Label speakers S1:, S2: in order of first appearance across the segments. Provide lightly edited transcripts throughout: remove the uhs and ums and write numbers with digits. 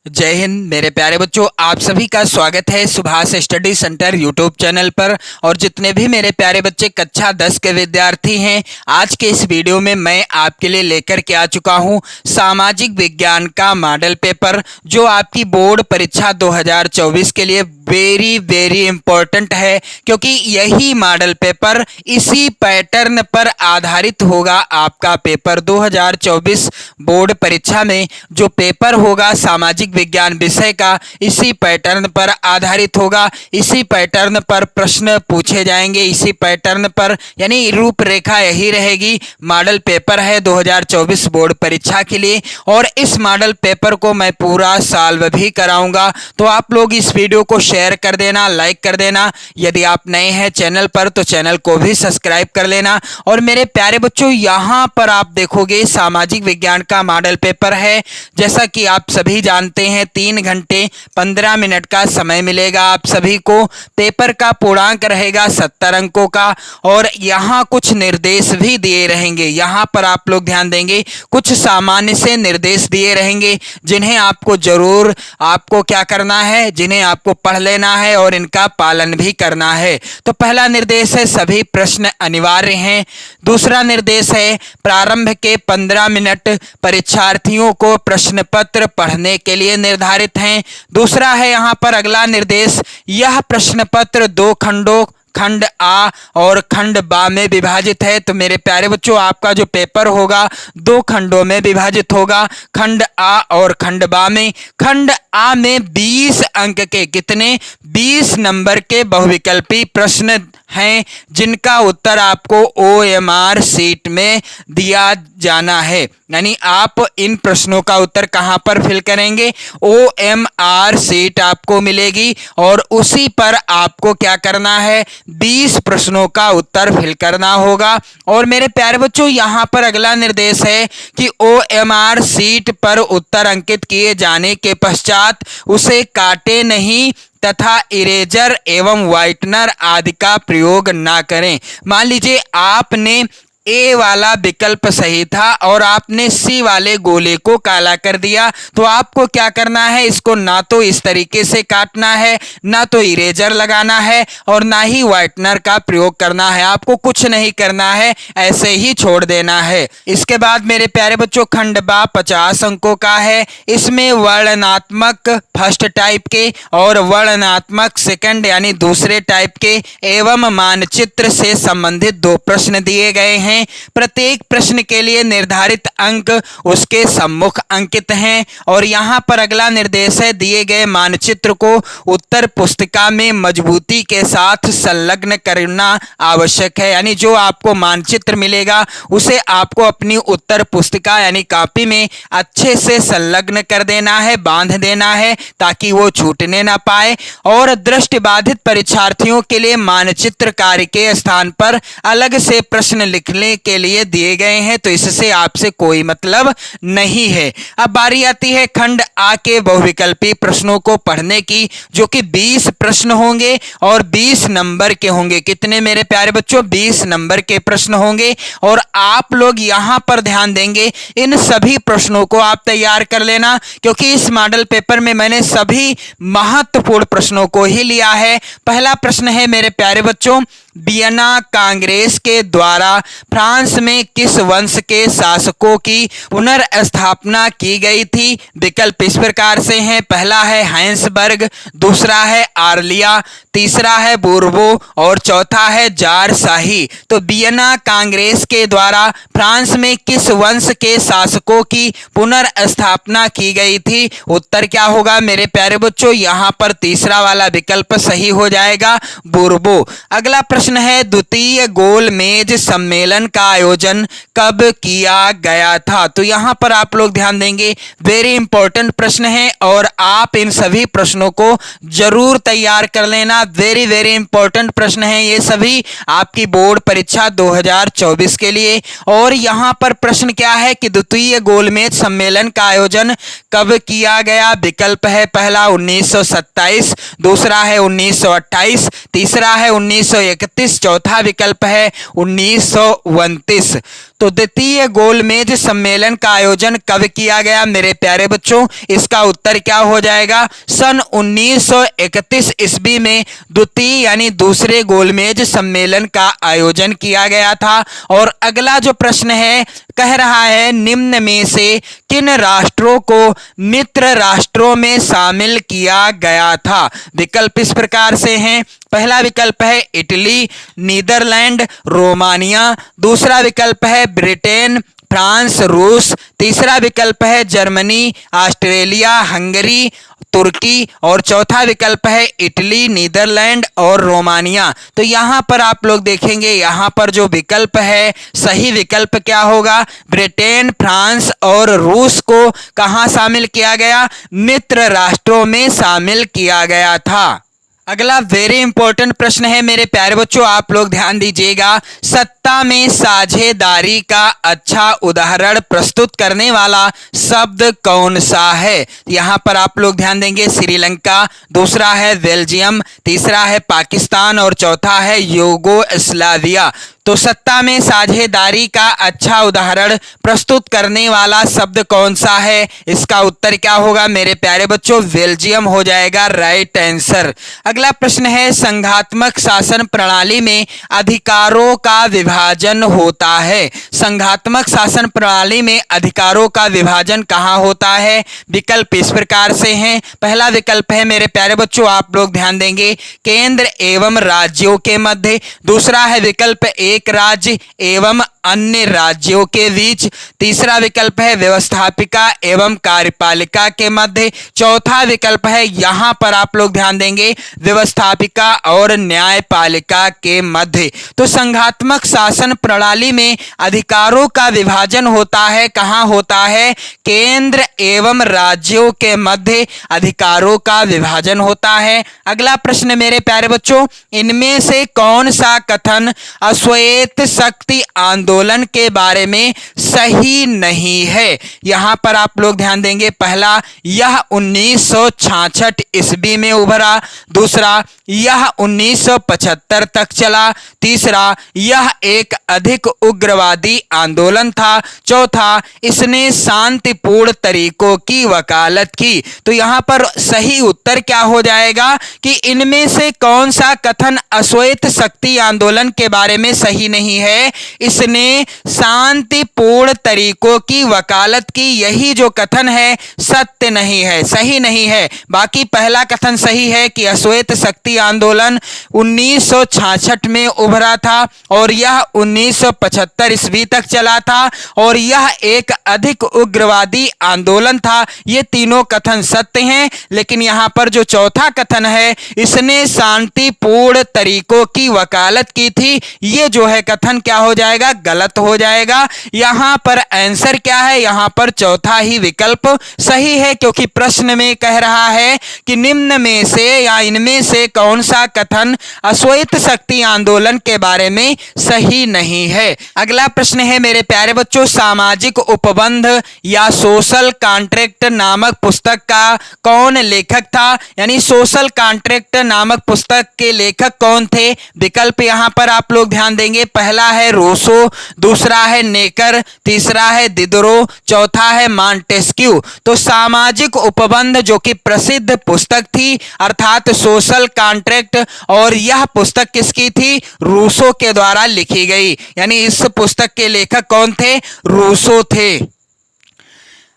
S1: जय हिंद मेरे प्यारे बच्चों, आप सभी का स्वागत है Subhash study centre YouTube channel पर। और जितने भी मेरे प्यारे बच्चे कक्षा 10 के विद्यार्थी हैं, आज के इस वीडियो में मैं आपके लिए लेकर के आ चुका हूं सामाजिक विज्ञान का मॉडल पेपर, जो आपकी बोर्ड परीक्षा 2024 के लिए वेरी वेरी इंपॉर्टेंट है, क्योंकि यही मॉडल पेपर इसी पैटर्न पर आधारित होगा। आपका पेपर 2024 बोर्ड परीक्षा में जो पेपर होगा सामाजिक विज्ञान विषय का, इसी पैटर्न पर आधारित होगा। इसी पैटर्न पर प्रश्न पूछे जाएंगे, इसी पैटर्न पर यानी रूपरेखा यही रहेगी। मॉडल पेपर है 2024 बोर्ड परीक्षा के लिए, और इस मॉडल पेपर को मैं पूरा सॉल्व भी कराऊंगा। तो आप लोग इस वीडियो को शेयर कर देना, लाइक कर देना। यदि आप नए हैं चैनल पर तो चैनल को भी सब्सक्राइब कर लेना। और मेरे प्यारे बच्चों, यहाँ पर आप देखोगे सामाजिक विज्ञान का मॉडल पेपर है। जैसा कि आप सभी जानते हैं 3 घंटे 15 मिनट का समय मिलेगा आप सभी को। पेपर का पूर्णांक रहेगा 70 अंकों का, और यहाँ कुछ निर्देश भी दिए रहेंगे। यहाँ पर आप लोग ध्यान देंगे, कुछ सामान्य से निर्देश दिए रहेंगे जिन्हें आपको जरूर आपको क्या करना है, जिन्हें आपको पढ़ लेना है और इनका पालन भी करना है। तो पहला निर्देश है सभी प्रश्न अनिवार्य हैं। दूसरा निर्देश है प्रारंभ के 15 मिनट परीक्षार्थियों को प्रश्न पत्र पढ़ने के लिए निर्धारित हैं। दूसरा है यहाँ पर अगला निर्देश, यह प्रश्न पत्र 2 खंडों खंड आ और खंड बा में विभाजित है। तो मेरे प्यारे बच्चों, आपका जो पेपर होगा 2 खंडों में विभाजित होगा, खंड आ और खंड बा में। खंड आ में 20 अंक के कितने 20 नंबर के बहुविकल्पी प्रश्न हैं, जिनका उत्तर आपको OMR सीट में दिया जाना है। यानी आप इन प्रश्नों का उत्तर कहां पर फिल करेंगे, OMR सीट आपको मिलेगी, और उसी पर आपको क्या करना है 20 प्रश्नों का उत्तर फिल करना होगा। और मेरे प्यारे बच्चों, यहां पर अगला निर्देश है कि OMR सीट पर उत्तर अंकित किए जाने के पश्चात उसे काटे नहीं तथा इरेजर एवं व्हाइटनर आदि का प्रयोग ना करें। मान लीजिए आपने ए वाला विकल्प सही था और आपने सी वाले गोले को काला कर दिया, तो आपको क्या करना है, इसको ना तो इस तरीके से काटना है, ना तो इरेजर लगाना है, और ना ही व्हाइटनर का प्रयोग करना है। आपको कुछ नहीं करना है, ऐसे ही छोड़ देना है। इसके बाद मेरे प्यारे बच्चों, खंड बा 50 अंकों का है। इसमें वर्णनात्मक फर्स्ट टाइप के और वर्णनात्मक सेकंड यानी दूसरे टाइप के एवं मानचित्र से संबंधित 2 प्रश्न दिए गए हैं। प्रत्येक प्रश्न के लिए निर्धारित अंक उसके सम्मुख अंकित हैं। और यहां पर अगला निर्देश है, दिए गए मानचित्र को उत्तर पुस्तिका में मजबूती के साथ संलग्न करना आवश्यक है। यानी जो आपको मानचित्र मिलेगा उसे आपको अपनी उत्तर पुस्तिका यानी कॉपी में अच्छे से संलग्न कर देना है, बांध देना है, ताकि वो छूटने ना पाए। और दृष्टिबाधित परीक्षार्थियों के लिए मानचित्र कार्य के स्थान पर अलग से प्रश्न लिखने के लिए दिए गए हैं, तो इससे आपसे कोई मतलब नहीं है। अब बारी आती है खंड आ के बहुविकल्पी प्रश्नों को पढ़ने की, जो कि 20 प्रश्न होंगे और 20 नंबर के होंगे। कितने मेरे प्यारे बच्चों, 20 नंबर के प्रश्न होंगे। और आप लोग यहां पर ध्यान देंगे, इन सभी प्रश्नों को आप तैयार कर लेना, क्योंकि इस मॉडल पेपर में मैंने सभी महत्वपूर्ण प्रश्नों को ही लिया है। पहला प्रश्न है मेरे प्यारे बच्चों, वियना कांग्रेस के द्वारा फ्रांस में किस वंश के शासकों की पुनर्स्थापना की गई थी। विकल्प इस प्रकार से हैं, पहला है हैंसबर्ग, दूसरा है आर्लिया, तीसरा है बूर्बो और चौथा है जार शाही। तो वियना कांग्रेस के द्वारा फ्रांस में किस वंश के शासकों की पुनर्स्थापना की गई थी, उत्तर क्या होगा मेरे प्यारे बच्चों, यहां पर तीसरा वाला विकल्प सही हो जाएगा, बूर्बो। अगला प्रश्न है, द्वितीय गोलमेज सम्मेलन का आयोजन कब किया गया था। तो यहां पर आप लोग ध्यान देंगे, वेरी इंपॉर्टेंट प्रश्न है, और आप इन सभी प्रश्नों को जरूर तैयार कर लेना। वेरी वेरी इंपॉर्टेंट प्रश्न है ये सभी आपकी बोर्ड परीक्षा 2024 के लिए। और यहां पर प्रश्न क्या है कि द्वितीय गोलमेज सम्मेलन का आयोजन कब किया गया। विकल्प है पहला 1927, दूसरा है 1928, तीसरा है 1931, चौथा विकल्प है 1929। तो द्वितीय गोलमेज सम्मेलन का आयोजन कब किया गया मेरे प्यारे बच्चों? इसका उत्तर क्या हो जाएगा? सन 1931 ईस्वी में द्वितीय यानी दूसरे गोलमेज सम्मेलन का आयोजन किया गया था। और अगला जो प्रश्न है कह रहा है निम्न में से किन राष्ट्रों को मित्र राष्ट्रों में शामिल किया गया था? विकल्प इस प्रकार से हैं। पहला विकल्प है इटली, नीदरलैंड, रोमानिया। दूसरा विकल्प है ब्रिटेन, फ्रांस, रूस। तीसरा विकल्प है जर्मनी, ऑस्ट्रेलिया, हंगरी, तुर्की। और चौथा विकल्प है इटली, नीदरलैंड और रोमानिया। तो यहां पर आप लोग देखेंगे यहां पर जो विकल्प है सही विकल्प क्या होगा? ब्रिटेन, फ्रांस और रूस को कहां शामिल किया गया? मित्र राष्ट्रों में शामिल किया गया था। अगला वेरी इंपॉर्टेंट प्रश्न है मेरे प्यारे बच्चों, आप लोग ध्यान दीजिएगा। सत्ता में साझेदारी का अच्छा उदाहरण प्रस्तुत करने वाला शब्द कौन सा है? यहां पर आप लोग ध्यान देंगे श्रीलंका, दूसरा है बेल्जियम, तीसरा है पाकिस्तान और चौथा है यूगोस्लाविया। तो सत्ता में साझेदारी का अच्छा उदाहरण प्रस्तुत करने वाला शब्द कौन सा है? इसका उत्तर क्या होगा मेरे प्यारे बच्चों? बेल्जियम हो जाएगा राइट आंसर। अगला प्रश्न है संघात्मक शासन प्रणाली में अधिकारों का विभाजन होता है। संघात्मक शासन प्रणाली में अधिकारों का विभाजन कहाँ होता है? विकल्प इस प्रकार से हैं। पहला विकल्प है मेरे प्यारे बच्चों, आप लोग ध्यान देंगे, केंद्र एवं राज्यों के मध्य। दूसरा है विकल्प एक राज्य एवं अन्य राज्यों के बीच। तीसरा विकल्प है व्यवस्थापिका एवं कार्यपालिका के मध्य। चौथा विकल्प है यहां पर आप लोग ध्यान देंगे व्यवस्थापिका और न्यायपालिका के मध्य। तो संघात्मक शासन प्रणाली में अधिकारों का विभाजन होता है, कहां होता है? केंद्र एवं राज्यों के मध्य अधिकारों का विभाजन होता है। अगला प्रश्न मेरे प्यारे बच्चों, इनमें से कौन सा कथन अश्वेत शक्ति आंदोलन के बारे में सही नहीं है? यहां पर आप लोग ध्यान देंगे, पहला यह 1966 ईस्वी में उभरा। दूसरा यह 1975 तक चला। तीसरा यह एक अधिक उग्रवादी आंदोलन था। चौथा इसने शांतिपूर्ण तरीकों की वकालत की। तो यहां पर सही उत्तर क्या हो जाएगा कि इनमें से कौन सा कथन अश्वेत शक्ति आंदोलन के बारे में सही नहीं है? इसने शांतिपूर्ण तरीकों की वकालत की, यही जो कथन है सत्य नहीं है, सही नहीं है। बाकी पहला कथन सही है कि अश्वेत शक्ति आंदोलन 1966 में उभरा था और यह 1975 ईस्वी तक चला था और यह एक अधिक उग्रवादी आंदोलन था। ये तीनों कथन सत्य हैं, लेकिन यहां पर जो चौथा कथन है इसने शांतिपूर्ण तरीकों की वकालत की थी, ये जो है कथन क्या हो जाएगा? गलत हो जाएगा। यहां पर आंसर क्या है? यहां पर चौथा ही विकल्प सही है, क्योंकि प्रश्न में कह रहा है कि निम्न में से या इनमें से कौन सा कथन अश्वेत शक्ति आंदोलन के बारे में सही नहीं है। अगला प्रश्न है मेरे प्यारे बच्चों, सामाजिक उपबंध या सोशल कॉन्ट्रैक्ट नामक पुस्तक का कौन लेखक था? यानी सोशल कॉन्ट्रैक्ट नामक पुस्तक के लेखक कौन थे? विकल्प यहां पर आप लोग ध्यान देंगे, पहला है रूसो, दूसरा है नेकर, तीसरा है दिदरो, चौथा है मॉन्टेस्क्यू। तो सामाजिक उपबंध जो कि प्रसिद्ध पुस्तक थी अर्थात सोशल कॉन्ट्रैक्ट, और यह पुस्तक किसकी थी? रूसो के द्वारा लिखी गई। यानी इस पुस्तक के लेखक कौन थे? रूसो थे।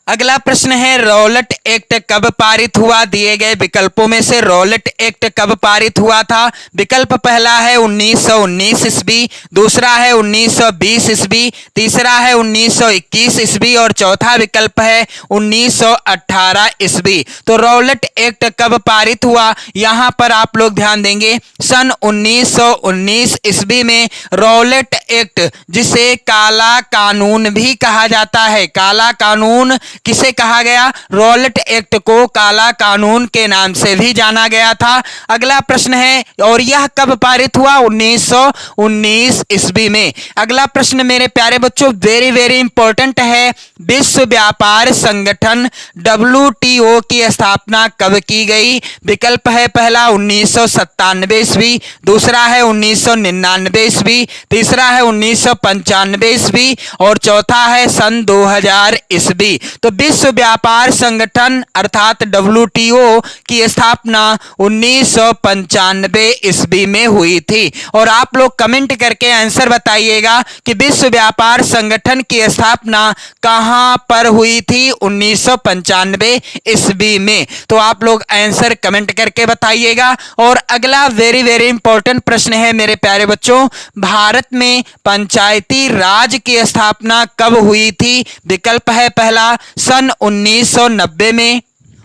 S1: अगला प्रश्न है रॉलेट एक्ट कब पारित हुआ? दिए गए विकल्पों में से रॉलेट एक्ट कब पारित हुआ था? विकल्प पहला है 1919 ईस्वी, दूसरा है 1920 ईस्वी, तीसरा है 1921 ईस्वी और चौथा विकल्प है 1918 ईस्वी। तो रॉलेट एक्ट कब पारित हुआ? यहां पर आप लोग ध्यान देंगे, सन 1919 ईस्वी में रॉलेट एक्ट, जिसे काला कानून भी कहा जाता है, काला कानून किसे कहा गया? रॉलेट एक्ट को काला कानून के नाम से भी जाना गया था। अगला प्रश्न है, और यह कब पारित हुआ? 1919 ईस्वी में। अगला प्रश्न मेरे प्यारे बच्चों वेरी वेरी इंपॉर्टेंट है, विश्व व्यापार संगठन WTO की स्थापना कब की गई? विकल्प है पहला 1997 ईस्वी, दूसरा है 1999 ईस्वी, तीसरा है 1995 ईस्वी और चौथा है सन 2000 ईस्वी। तो विश्व व्यापार संगठन अर्थात WTO की स्थापना 1995 ईस्वी में हुई थी। और आप लोग कमेंट करके आंसर बताइएगा कि विश्व व्यापार संगठन की स्थापना कहां पर हुई थी 1995 ईस्वी में। तो आप लोग आंसर कमेंट करके बताइएगा। और अगला वेरी वेरी इंपॉर्टेंट प्रश्न है मेरे प्यारे बच्चों, भारत में पंचायती राज की स्थापना कब हुई थी? विकल्प है पहला सन 1990 में।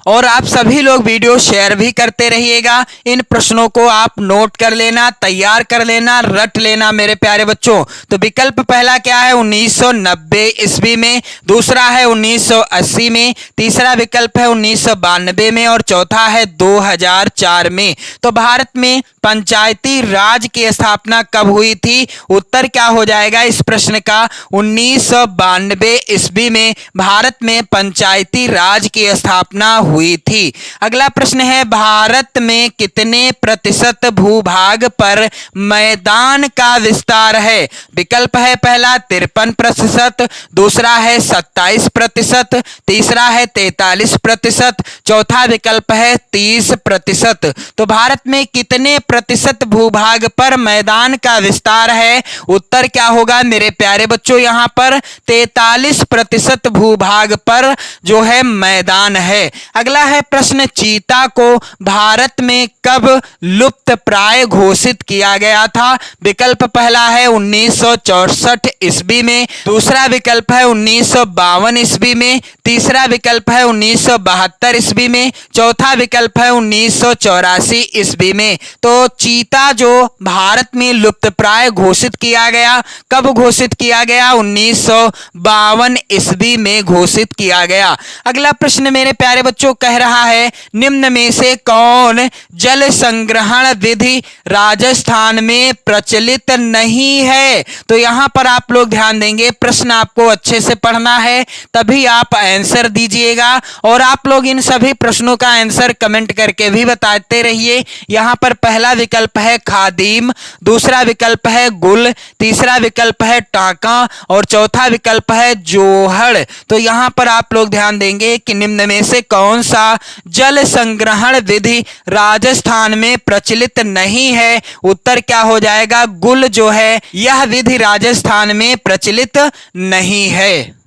S1: और आप सभी लोग वीडियो शेयर भी करते रहिएगा। इन प्रश्नों को आप नोट कर लेना, तैयार कर लेना, रट लेना मेरे प्यारे बच्चों। तो विकल्प पहला क्या है? 1990 ईस्वी में, दूसरा है 1980 में, तीसरा विकल्प है 1992 में और चौथा है 2004 में। तो भारत में पंचायती राज की स्थापना कब हुई थी? उत्तर क्या हो जाएगा इस प्रश्न का? 1992 ईस्वी में भारत में पंचायती राज की स्थापना हुई थी। अगला प्रश्न है, भारत में कितने प्रतिशत भूभाग पर मैदान का विस्तार है? विकल्प है पहला 53%, दूसरा है 27%, तीसरा है 43%, चौथा विकल्प है 30%। तो भारत में कितने प्रतिशत भूभाग पर मैदान का विस्तार है? उत्तर क्या होगा मेरे प्यारे बच्चों? यहां पर 43% भूभाग पर जो है मैदान है। अगला है प्रश्न, चीता को भारत में कब लुप्त प्राय घोषित किया गया था? विकल्प पहला है 1964 ईस्वी में, दूसरा विकल्प है 1952 ईस्वी में, तीसरा विकल्प है 1972 ईस्वी में, चौथा विकल्प है 1984 ईस्वी में। तो चीता जो भारत में लुप्त प्राय घोषित किया गया, कब घोषित किया गया? 1952 ईस्वी में घोषित किया गया। अगला प्रश्न मेरे प्यारे बच्चों कह रहा है, निम्न में से कौन जल संग्रहण विधि राजस्थान में प्रचलित नहीं है? तो यहां पर आप लोग ध्यान देंगे, प्रश्न आपको अच्छे से पढ़ना है तभी आप आंसर दीजिएगा। और आप लोग इन सभी प्रश्नों का आंसर कमेंट करके भी बताते रहिए। यहां पर पहला विकल्प है खादिम, दूसरा विकल्प है गुल, तीसरा विकल्प है टाका और चौथा विकल्प है जोहड़। तो यहां पर आप लोग ध्यान देंगे कि निम्न में से कौन सा जल संग्रहण विधि राजस्थान में प्रचलित नहीं है? उत्तर क्या हो जाएगा? गुल जो है यह विधि राजस्थान में प्रचलित नहीं है।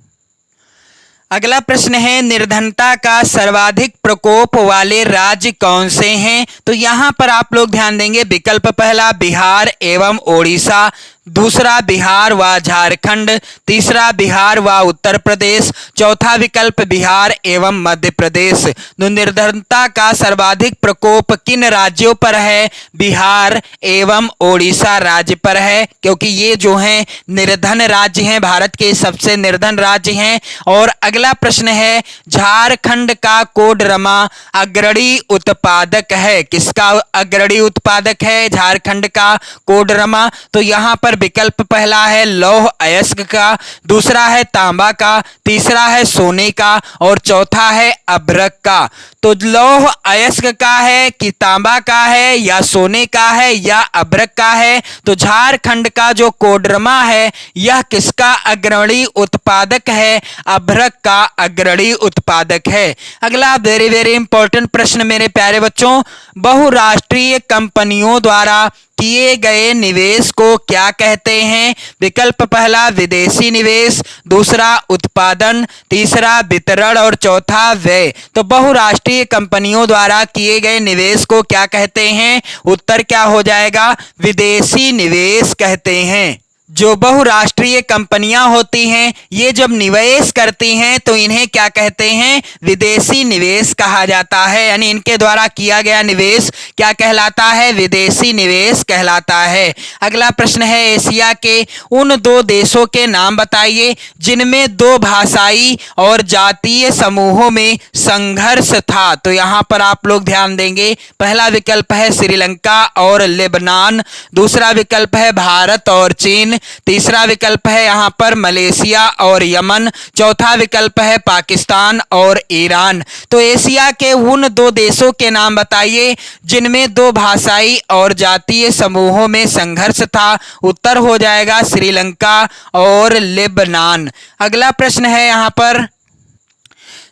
S1: अगला प्रश्न है, निर्धनता का सर्वाधिक प्रकोप वाले राज्य कौन से हैं? तो यहां पर आप लोग ध्यान देंगे, विकल्प पहला बिहार एवं ओडिशा, दूसरा बिहार व झारखंड, तीसरा बिहार व उत्तर प्रदेश, चौथा विकल्प बिहार एवं मध्य प्रदेश। तो निर्धनता का सर्वाधिक प्रकोप किन राज्यों पर है? बिहार एवं ओडिशा राज्य पर है, क्योंकि ये जो हैं निर्धन राज्य हैं, भारत के सबसे निर्धन राज्य हैं। और अगला प्रश्न है, झारखंड का कोडरमा अग्रणी उत्पादक है, किसका अग्रणी उत्पादक है झारखंड का कोडरमा? तो यहां पर विकल्प पहला है लौह अयस्क का, दूसरा है तांबा का, तीसरा है सोने का और चौथा है अभ्रक का। तो लौह अयस्क का है कि तांबा का है या सोने का है या अभ्रक का है? तो झारखंड का जो कोडरमा है यह किसका अग्रणी उत्पादक है? अभ्रक का अग्रणी उत्पादक है। अगला वेरी वेरी इंपॉर्टेंट प्रश्न मेरे प्यारे बच्चों, बहुराष्ट्रीय कंपनियों द्वारा किए गए निवेश को क्या कहते हैं? विकल्प पहला विदेशी निवेश, दूसरा उत्पादन, तीसरा वितरण और चौथा व्यय। तो बहुराष्ट्रीय कंपनियों द्वारा किए गए निवेश को क्या कहते हैं? उत्तर क्या हो जाएगा? विदेशी निवेश कहते हैं। जो बहुराष्ट्रीय कंपनियां होती हैं ये जब निवेश करती हैं तो इन्हें क्या कहते हैं? विदेशी निवेश कहा जाता है। यानी इनके द्वारा किया गया निवेश क्या कहलाता है? विदेशी निवेश कहलाता है। अगला प्रश्न है, एशिया के उन दो देशों के नाम बताइए जिनमें दो भाषाई और जातीय समूहों में संघर्ष था। तो यहाँ पर आप लोग ध्यान देंगे, पहला विकल्प है श्रीलंका और लेबनान, दूसरा विकल्प है भारत और चीन, तीसरा विकल्प है यहाँ पर मलेशिया और यमन, चौथा विकल्प है पाकिस्तान और ईरान। तो एशिया के उन दो देशों के नाम बताइए जिनमें दो भाषाई और जातीय समूहों में संघर्ष था। उत्तर हो जाएगा श्रीलंका और लेबनान। अगला प्रश्न है यहाँ पर,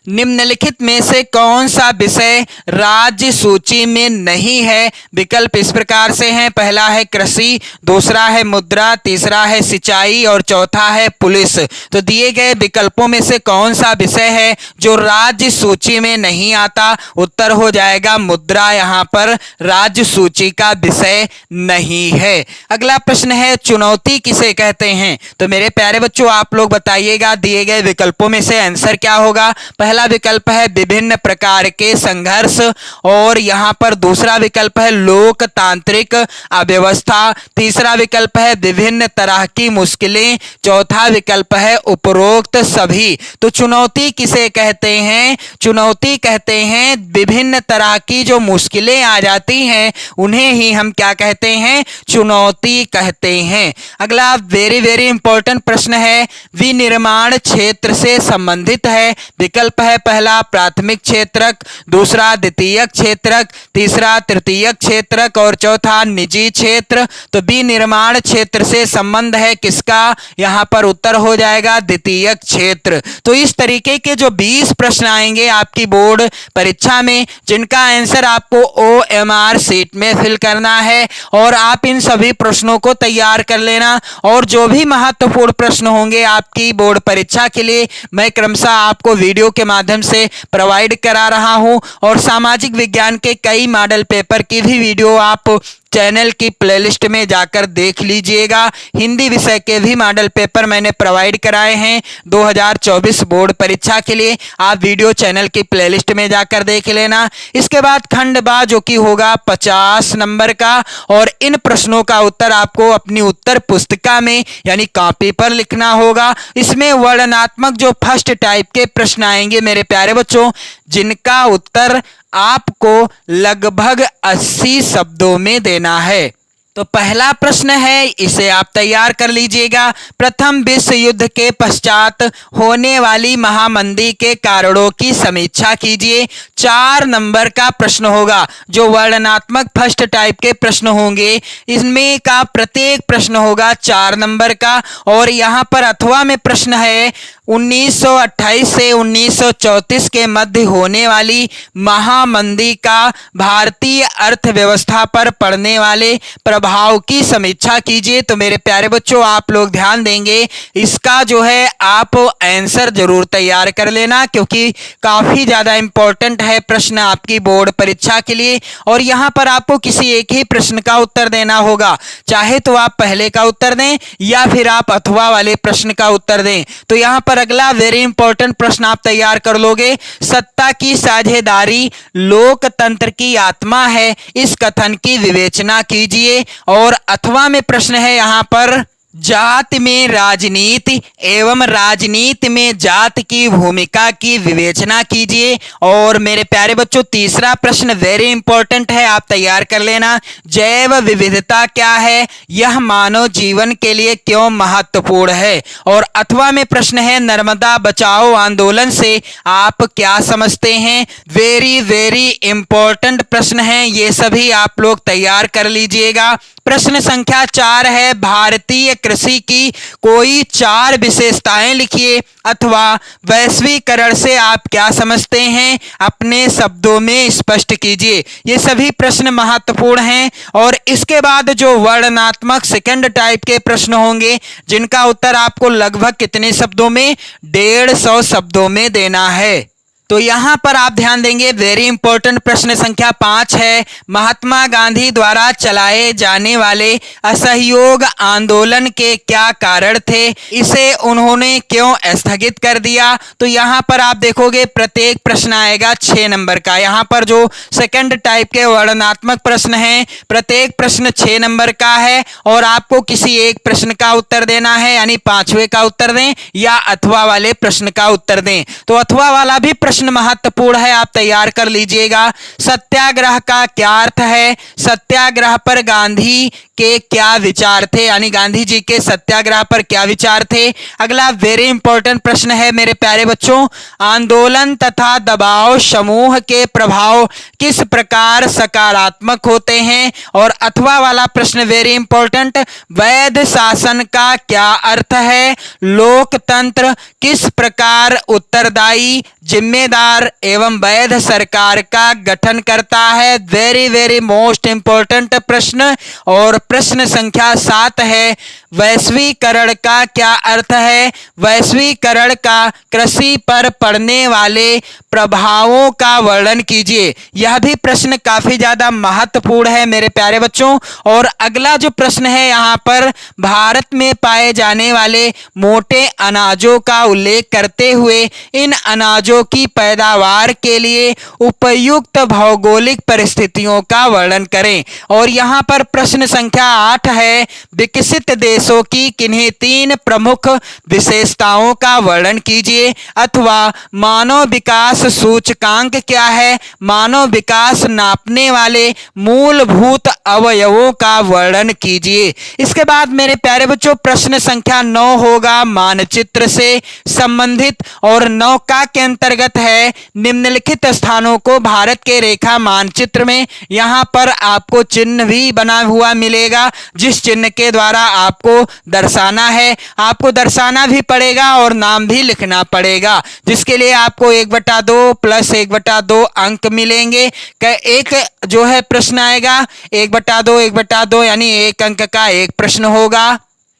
S1: निम्नलिखित में से कौन सा विषय राज्य सूची में नहीं है? विकल्प इस प्रकार से हैं, पहला है कृषि, दूसरा है मुद्रा, तीसरा है सिंचाई और चौथा है पुलिस। तो दिए गए विकल्पों में से कौन सा विषय है जो राज्य सूची में नहीं आता? उत्तर हो जाएगा मुद्रा, यहाँ पर राज्य सूची का विषय नहीं है। अगला प्रश्न है, चुनौती किसे कहते हैं? तो मेरे प्यारे बच्चों आप लोग बताइएगा दिए गए विकल्पों में से आंसर क्या होगा। पहला विकल्प है विभिन्न प्रकार के संघर्ष और यहाँ पर दूसरा विकल्प है लोकतांत्रिक अव्यवस्था, तीसरा विकल्प है विभिन्न तरह की मुश्किलें, चौथा विकल्प है उपरोक्त सभी। तो चुनौती किसे कहते हैं? चुनौती कहते हैं विभिन्न तरह की जो मुश्किलें आ जाती हैं उन्हें ही हम क्या कहते हैं? चुनौती कहते हैं। अगला वेरी वेरी इंपॉर्टेंट प्रश्न है, विनिर्माण क्षेत्र से संबंधित है। विकल्प है पहला प्राथमिक क्षेत्रक, दूसरा द्वितीयक क्षेत्रक, तीसरा तृतीयक क्षेत्रक और चौथा निजी क्षेत्र। तो विनिर्माण क्षेत्र से संबंध है किसका? यहाँ पर उत्तर हो जाएगा द्वितीयक क्षेत्र। तो इस तरीके के जो 20 प्रश्न आएंगे आपकी बोर्ड परीक्षा में जिनका आंसर आपको OMR शीट में फिल करना है और आप इन सभी प्रश्नों को तैयार कर लेना। और जो भी महत्वपूर्ण प्रश्न होंगे आपकी बोर्ड परीक्षा के लिए मैं क्रमशः आपको वीडियो के माध्यम से प्रोवाइड करा रहा हूं। और सामाजिक विज्ञान के कई मॉडल पेपर की भी वीडियो आप चैनल की प्लेलिस्ट में जाकर देख लीजिएगा। हिंदी विषय के भी मॉडल पेपर मैंने प्रोवाइड कराए हैं 2024 बोर्ड परीक्षा के लिए, आप वीडियो चैनल की प्लेलिस्ट में जाकर देख लेना। इसके बाद खंड बा जो कि होगा 50 नंबर का और इन प्रश्नों का उत्तर आपको अपनी उत्तर पुस्तिका में यानी कॉपी पर लिखना होगा। इसमें वर्णनात्मक जो फर्स्ट टाइप के प्रश्न आएंगे मेरे प्यारे बच्चों जिनका उत्तर आपको लगभग 80 शब्दों में देना है। तो पहला प्रश्न है, इसे आप तैयार कर लीजिएगा। प्रथम विश्व युद्ध के पश्चात होने वाली महामंदी के कारणों की समीक्षा कीजिए। 4 नंबर का प्रश्न होगा। जो वर्णनात्मक फर्स्ट टाइप के प्रश्न होंगे इसमें का प्रत्येक प्रश्न होगा 4 नंबर का। और यहाँ पर अथवा में प्रश्न है 1928 से 1934 के मध्य होने वाली महामंदी का भारतीय अर्थव्यवस्था पर पड़ने वाले प्रभाव की समीक्षा कीजिए। तो मेरे प्यारे बच्चों आप लोग ध्यान देंगे, इसका जो है आप आंसर जरूर तैयार कर लेना क्योंकि काफी ज्यादा इंपॉर्टेंट है प्रश्न आपकी बोर्ड परीक्षा के लिए। और यहाँ पर आपको किसी एक ही प्रश्न का उत्तर देना होगा, चाहे तो आप पहले का उत्तर दें या फिर आप अथवा वाले प्रश्न का उत्तर दें। तो यहाँ पर अगला वेरी इंपॉर्टेंट प्रश्न आप तैयार कर लोगे। सत्ता की साझेदारी लोकतंत्र की आत्मा है, इस कथन की विवेचना कीजिए। और अथवा में प्रश्न है यहाँ पर, जाति में राजनीति एवं राजनीति में जात की भूमिका की विवेचना कीजिए। और मेरे प्यारे बच्चों तीसरा प्रश्न वेरी इंपॉर्टेंट है, आप तैयार कर लेना। जैव विविधता क्या है, यह मानव जीवन के लिए क्यों महत्वपूर्ण है। और अथवा में प्रश्न है, नर्मदा बचाओ आंदोलन से आप क्या समझते हैं। वेरी वेरी इंपॉर्टेंट प्रश्न है, ये सभी आप लोग तैयार कर लीजिएगा। प्रश्न संख्या 4 है, भारतीय कृषि की कोई 4 विशेषताएं लिखिए अथवा वैश्वीकरण से आप क्या समझते हैं, अपने शब्दों में स्पष्ट कीजिए। ये सभी प्रश्न महत्वपूर्ण हैं। और इसके बाद जो वर्णनात्मक सेकंड टाइप के प्रश्न होंगे जिनका उत्तर आपको लगभग कितने शब्दों में, 150 शब्दों में देना है। तो यहाँ पर आप ध्यान देंगे, वेरी इंपॉर्टेंट प्रश्न संख्या 5 है। महात्मा गांधी द्वारा चलाए जाने वाले असहयोग आंदोलन के क्या कारण थे, इसे उन्होंने क्यों स्थगित कर दिया। तो यहाँ पर आप देखोगे प्रत्येक प्रश्न आएगा 6 नंबर का। यहाँ पर जो सेकंड टाइप के वर्णनात्मक प्रश्न हैं, प्रत्येक प्रश्न 6 नंबर का है और आपको किसी एक प्रश्न का उत्तर देना है, यानी 5वें का उत्तर दें या अथवा वाले प्रश्न का उत्तर दें। तो अथवा वाला भी प्रश्न महत्वपूर्ण है, आप तैयार कर लीजिएगा। सत्याग्रह का क्या अर्थ है, सत्याग्रह पर गांधी के क्या विचार थे, यानी गांधी जी के सत्याग्रह पर क्या विचार थे। अगला वेरी इंपॉर्टेंट प्रश्न है मेरे प्यारे बच्चों, आंदोलन तथा दबाव समूह के प्रभाव किस प्रकार सकारात्मक होते हैं। और अथवा वाला प्रश्न वेरी इंपॉर्टेंट, वैध शासन का क्या अर्थ है, लोकतंत्र किस प्रकार उत्तरदायी, जिम्मेदार एवं वैध सरकार का गठन करता है। वेरी वेरी मोस्ट इंपॉर्टेंट प्रश्न। और प्रश्न संख्या 7 है, वैश्वीकरण का क्या अर्थ है, वैश्वीकरण का कृषि पर पड़ने वाले प्रभावों का वर्णन कीजिए। यह भी प्रश्न काफी ज्यादा महत्वपूर्ण है मेरे प्यारे बच्चों। और अगला जो प्रश्न है, यहाँ पर भारत में पाए जाने वाले मोटे अनाजों का उल्लेख करते हुए इन अनाजों की पैदावार के लिए उपयुक्त भौगोलिक परिस्थितियों का वर्णन करें। और यहाँ पर प्रश्न संख्या 8 है, विकसित देशों की किन्हीं 3 प्रमुख विशेषताओं का वर्णन कीजिए। अथवा मानव विकास सूचकांक क्या है, मानव विकास नापने वाले मूलभूत अवयवों का वर्णन कीजिए। इसके बाद मेरे प्यारे बच्चों प्रश्न संख्या 9 होगा मानचित्र से संबंधित, और 9 का के अंतर्गत है निम्नलिखित स्थानों को भारत के रेखा मानचित्र में, यहाँ पर आपको चिन्ह भी बना हुआ मिलेगा, जिस चिन्ह के द्वारा आपको दर्शाना है। आपको दर्शाना भी पड़ेगा और नाम भी लिखना पड़ेगा, जिसके लिए आपको 1/2 प्लस 1/2 अंक मिलेंगे। एक जो है प्रश्न आएगा 1/2 1/2, यानी 1 अंक का एक प्रश्न होगा।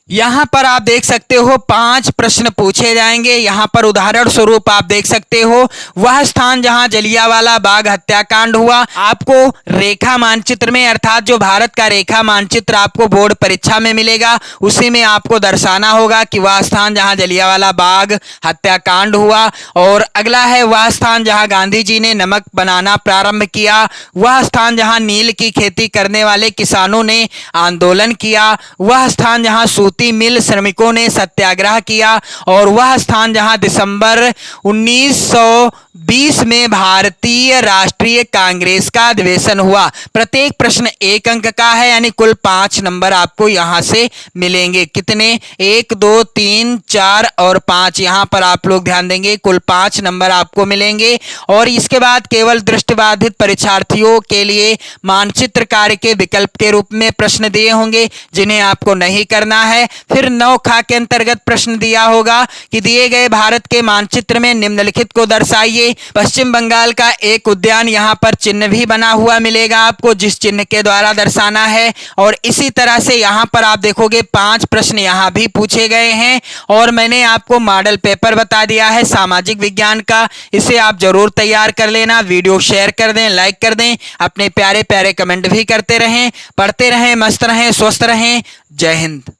S1: यहां पर आप देख सकते हो 5 प्रश्न पूछे जाएंगे। यहां पर उदाहरण स्वरूप आप देख सकते हो, वह स्थान जहां जलियांवाला बाग हत्याकांड हुआ, आपको रेखा मानचित्र में, अर्थात जो भारत का रेखा मानचित्र आपको बोर्ड परीक्षा में मिलेगा, उसी में आपको दर्शाना होगा कि वह स्थान जहां जलियांवाला बाग हत्याकांड हुआ। और अगला है वह स्थान जहां गांधी जी ने नमक बनाना प्रारंभ किया, वह स्थान जहां नील की खेती करने वाले किसानों ने आंदोलन किया, वह स्थान जहां मिल श्रमिकों ने सत्याग्रह किया, और वह स्थान जहां दिसंबर 1920 में भारतीय राष्ट्रीय कांग्रेस का अधिवेशन हुआ। प्रत्येक प्रश्न 1 अंक का है, यानी कुल 5 नंबर आपको यहां से मिलेंगे। कितने, 1 2 3 4 और 5, यहां पर आप लोग ध्यान देंगे कुल 5 नंबर आपको मिलेंगे। और इसके बाद केवल दृष्टिबाधित परीक्षार्थियों के लिए मानचित्र कार्य के विकल्प के रूप में प्रश्न दिए होंगे, जिन्हें आपको नहीं करना है। फिर 9 खा के अंतर्गत प्रश्न दिया होगा कि दिए गए भारत के मानचित्र में निम्नलिखित को दर्शाइए। पश्चिम बंगाल का एक उद्यान, यहां पर चिन्ह भी बना हुआ मिलेगा आपको, जिस चिन्ह के द्वारा दर्शाना है। और इसी तरह से यहां पर आप देखोगे 5 प्रश्न यहां भी पूछे गए हैं। और मैंने आपको मॉडल पेपर बता दिया है सामाजिक विज्ञान का, इसे आप जरूर तैयार कर लेना। वीडियो शेयर कर दें, लाइक कर दें, अपने प्यारे प्यारे कमेंट भी करते रहें। पढ़ते रहें, मस्त रहें, स्वस्थ रहें। जय हिंद।